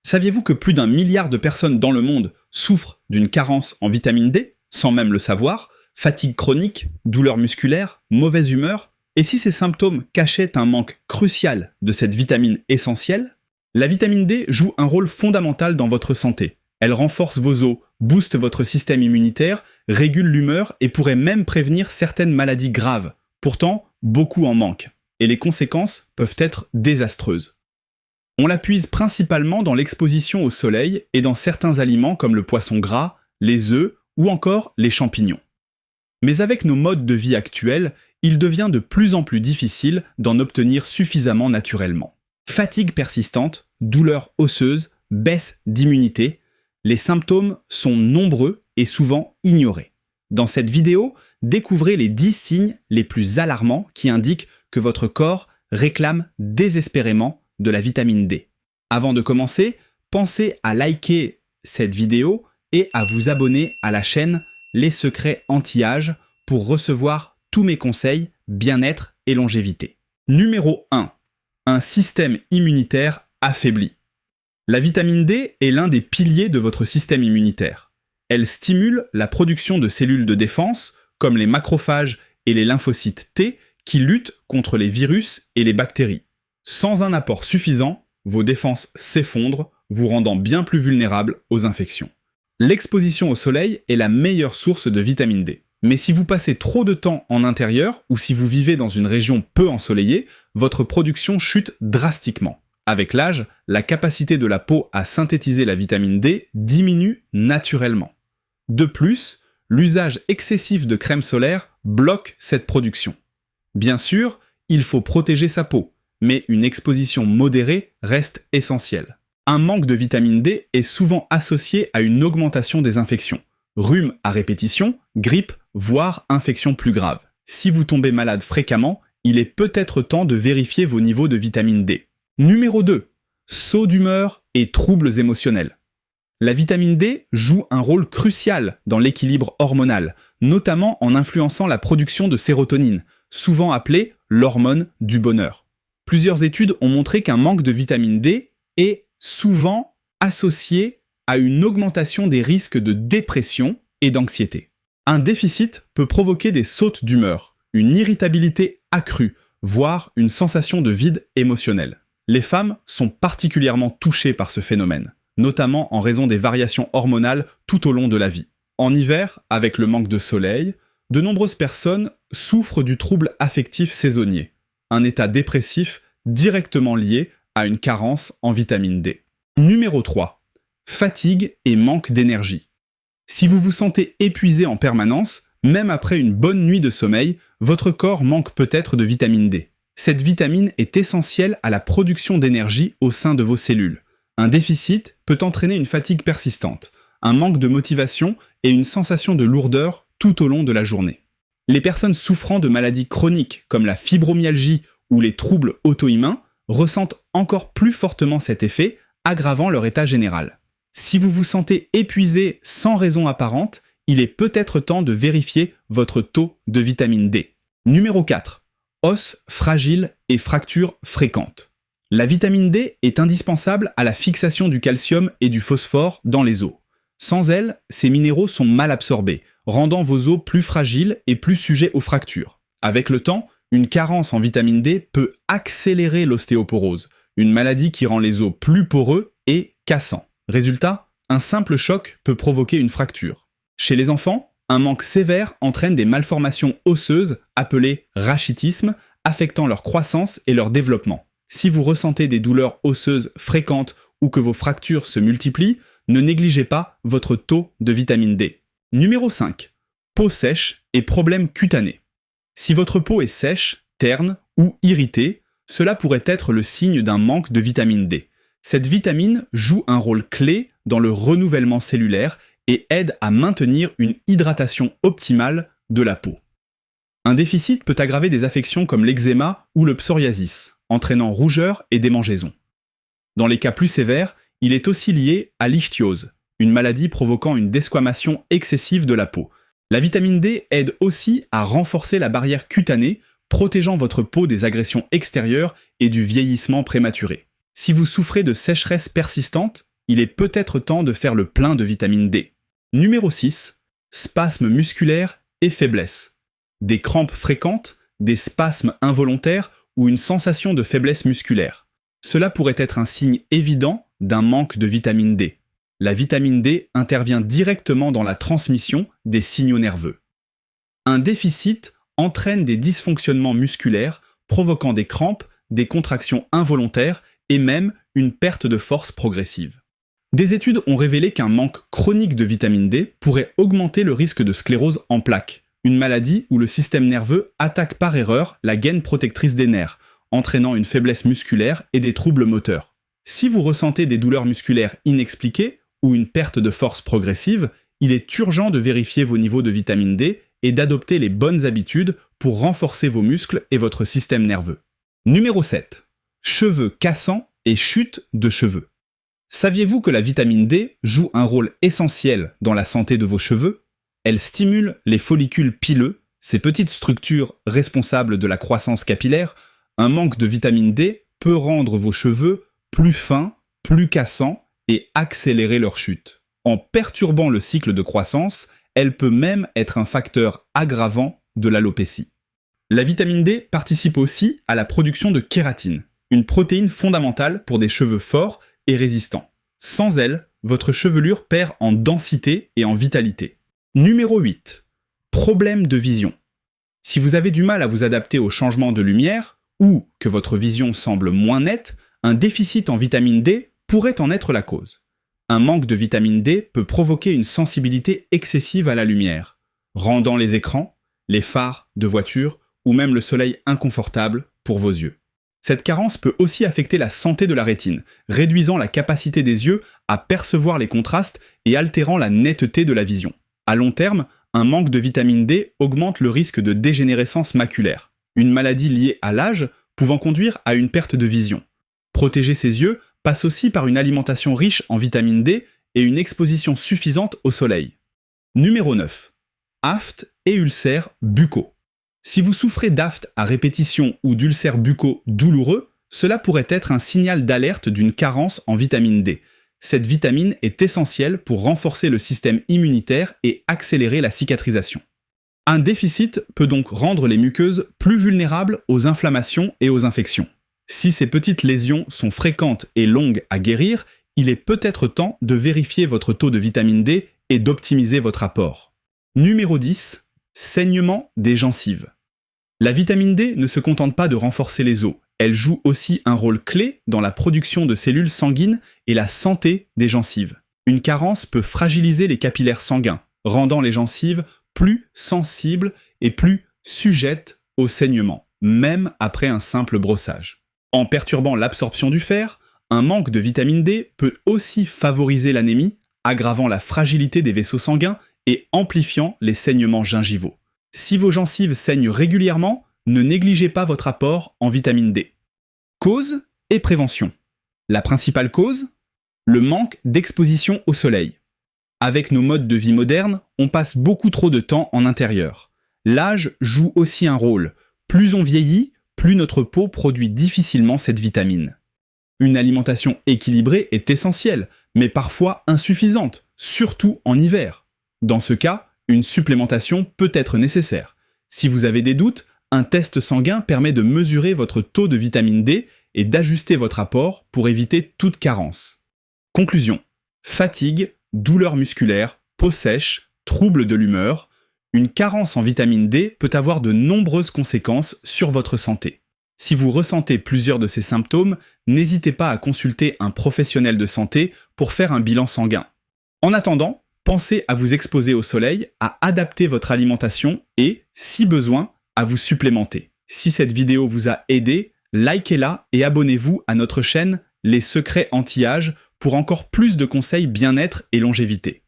Saviez-vous que plus d'1 milliard de personnes dans le monde souffrent d'une carence en vitamine D, sans même le savoir? Fatigue chronique, douleurs musculaires, mauvaise humeur? Et si ces symptômes cachaient un manque crucial de cette vitamine essentielle? La vitamine D joue un rôle fondamental dans votre santé. Elle renforce vos os, booste votre système immunitaire, régule l'humeur et pourrait même prévenir certaines maladies graves. Pourtant, beaucoup en manquent. Et les conséquences peuvent être désastreuses. On la puise principalement dans l'exposition au soleil et dans certains aliments comme le poisson gras, les œufs ou encore les champignons. Mais avec nos modes de vie actuels, il devient de plus en plus difficile d'en obtenir suffisamment naturellement. Fatigue persistante, douleurs osseuses, baisse d'immunité, les symptômes sont nombreux et souvent ignorés. Dans cette vidéo, découvrez les 10 signes les plus alarmants qui indiquent que votre corps réclame désespérément de la vitamine D. Avant de commencer, pensez à liker cette vidéo et à vous abonner à la chaîne Les Secrets Anti-Âge pour recevoir tous mes conseils bien-être et longévité. Numéro 1. Un système immunitaire affaibli. La vitamine D est l'un des piliers de votre système immunitaire. Elle stimule la production de cellules de défense, comme les macrophages et les lymphocytes T, qui luttent contre les virus et les bactéries. Sans un apport suffisant, vos défenses s'effondrent, vous rendant bien plus vulnérable aux infections. L'exposition au soleil est la meilleure source de vitamine D. Mais si vous passez trop de temps en intérieur ou si vous vivez dans une région peu ensoleillée, votre production chute drastiquement. Avec l'âge, la capacité de la peau à synthétiser la vitamine D diminue naturellement. De plus, l'usage excessif de crème solaire bloque cette production. Bien sûr, il faut protéger sa peau, mais une exposition modérée reste essentielle. Un manque de vitamine D est souvent associé à une augmentation des infections. Rhume à répétition, grippe, voire infection plus grave. Si vous tombez malade fréquemment, il est peut-être temps de vérifier vos niveaux de vitamine D. Numéro 2. Sauts d'humeur et troubles émotionnels. La vitamine D joue un rôle crucial dans l'équilibre hormonal, notamment en influençant la production de sérotonine, souvent appelée l'hormone du bonheur. Plusieurs études ont montré qu'un manque de vitamine D est souvent associé à une augmentation des risques de dépression et d'anxiété. Un déficit peut provoquer des sautes d'humeur, une irritabilité accrue, voire une sensation de vide émotionnel. Les femmes sont particulièrement touchées par ce phénomène, notamment en raison des variations hormonales tout au long de la vie. En hiver, avec le manque de soleil, de nombreuses personnes souffrent du trouble affectif saisonnier, un état dépressif directement lié à une carence en vitamine D. Numéro 3. Fatigue et manque d'énergie. Si vous vous sentez épuisé en permanence, même après une bonne nuit de sommeil, votre corps manque peut-être de vitamine D. Cette vitamine est essentielle à la production d'énergie au sein de vos cellules. Un déficit peut entraîner une fatigue persistante, un manque de motivation et une sensation de lourdeur tout au long de la journée. Les personnes souffrant de maladies chroniques comme la fibromyalgie ou les troubles auto-immuns ressentent encore plus fortement cet effet, aggravant leur état général. Si vous vous sentez épuisé sans raison apparente, il est peut-être temps de vérifier votre taux de vitamine D. Numéro 4. Os fragiles et fractures fréquentes. La vitamine D est indispensable à la fixation du calcium et du phosphore dans les os. Sans elle, ces minéraux sont mal absorbés, rendant vos os plus fragiles et plus sujets aux fractures. Avec le temps, une carence en vitamine D peut accélérer l'ostéoporose, une maladie qui rend les os plus poreux et cassants. Résultat, un simple choc peut provoquer une fracture. Chez les enfants, un manque sévère entraîne des malformations osseuses appelées rachitisme, affectant leur croissance et leur développement. Si vous ressentez des douleurs osseuses fréquentes ou que vos fractures se multiplient, ne négligez pas votre taux de vitamine D. Numéro 5. Peau sèche et problèmes cutanés. Si votre peau est sèche, terne ou irritée, cela pourrait être le signe d'un manque de vitamine D. Cette vitamine joue un rôle clé dans le renouvellement cellulaire et aide à maintenir une hydratation optimale de la peau. Un déficit peut aggraver des affections comme l'eczéma ou le psoriasis, entraînant rougeur et démangeaisons. Dans les cas plus sévères, il est aussi lié à l'ichthyose, une maladie provoquant une desquamation excessive de la peau. La vitamine D aide aussi à renforcer la barrière cutanée, protégeant votre peau des agressions extérieures et du vieillissement prématuré. Si vous souffrez de sécheresse persistante, il est peut-être temps de faire le plein de vitamine D. Numéro 6. Spasmes musculaires et faiblesse. Des crampes fréquentes, des spasmes involontaires ou une sensation de faiblesse musculaire. Cela pourrait être un signe évident d'un manque de vitamine D. La vitamine D intervient directement dans la transmission des signaux nerveux. Un déficit entraîne des dysfonctionnements musculaires, provoquant des crampes, des contractions involontaires et même une perte de force progressive. Des études ont révélé qu'un manque chronique de vitamine D pourrait augmenter le risque de sclérose en plaques, une maladie où le système nerveux attaque par erreur la gaine protectrice des nerfs, entraînant une faiblesse musculaire et des troubles moteurs. Si vous ressentez des douleurs musculaires inexpliquées ou une perte de force progressive, il est urgent de vérifier vos niveaux de vitamine D et d'adopter les bonnes habitudes pour renforcer vos muscles et votre système nerveux. Numéro 7. Cheveux cassants et chute de cheveux. Saviez-vous que la vitamine D joue un rôle essentiel dans la santé de vos cheveux ? Elle stimule les follicules pileux, ces petites structures responsables de la croissance capillaire. Un manque de vitamine D peut rendre vos cheveux plus fins, plus cassants et accélérer leur chute. En perturbant le cycle de croissance, elle peut même être un facteur aggravant de l'alopécie. La vitamine D participe aussi à la production de kératine, une protéine fondamentale pour des cheveux forts et résistants. Sans elle, votre chevelure perd en densité et en vitalité. Numéro 8. Problème de vision. Si vous avez du mal à vous adapter au changement de lumière ou que votre vision semble moins nette, un déficit en vitamine D pourrait en être la cause. Un manque de vitamine D peut provoquer une sensibilité excessive à la lumière, rendant les écrans, les phares de voiture ou même le soleil inconfortable pour vos yeux. Cette carence peut aussi affecter la santé de la rétine, réduisant la capacité des yeux à percevoir les contrastes et altérant la netteté de la vision. À long terme, un manque de vitamine D augmente le risque de dégénérescence maculaire, une maladie liée à l'âge pouvant conduire à une perte de vision. Protéger ses yeux passe aussi par une alimentation riche en vitamine D et une exposition suffisante au soleil. Numéro 9. Aphte et ulcères buccaux. Si vous souffrez d'aphte à répétition ou d'ulcères buccaux douloureux, cela pourrait être un signal d'alerte d'une carence en vitamine D. Cette vitamine est essentielle pour renforcer le système immunitaire et accélérer la cicatrisation. Un déficit peut donc rendre les muqueuses plus vulnérables aux inflammations et aux infections. Si ces petites lésions sont fréquentes et longues à guérir, il est peut-être temps de vérifier votre taux de vitamine D et d'optimiser votre apport. Numéro 10. Saignement des gencives. La vitamine D ne se contente pas de renforcer les os, elle joue aussi un rôle clé dans la production de cellules sanguines et la santé des gencives. Une carence peut fragiliser les capillaires sanguins, rendant les gencives plus sensibles et plus sujettes au saignement, même après un simple brossage. En perturbant l'absorption du fer, un manque de vitamine D peut aussi favoriser l'anémie, aggravant la fragilité des vaisseaux sanguins et amplifiant les saignements gingivaux. Si vos gencives saignent régulièrement, ne négligez pas votre apport en vitamine D. Cause et prévention. La principale cause ? Le manque d'exposition au soleil. Avec nos modes de vie modernes, on passe beaucoup trop de temps en intérieur. L'âge joue aussi un rôle. Plus on vieillit, plus notre peau produit difficilement cette vitamine. Une alimentation équilibrée est essentielle, mais parfois insuffisante, surtout en hiver. Dans ce cas, une supplémentation peut être nécessaire. Si vous avez des doutes, un test sanguin permet de mesurer votre taux de vitamine D et d'ajuster votre apport pour éviter toute carence. Conclusion. Fatigue, douleurs musculaires, peau sèche, troubles de l'humeur. Une carence en vitamine D peut avoir de nombreuses conséquences sur votre santé. Si vous ressentez plusieurs de ces symptômes, n'hésitez pas à consulter un professionnel de santé pour faire un bilan sanguin. En attendant, pensez à vous exposer au soleil, à adapter votre alimentation et, si besoin, à vous supplémenter. Si cette vidéo vous a aidé, likez-la et abonnez-vous à notre chaîne Les Secrets Anti-Âge pour encore plus de conseils bien-être et longévité.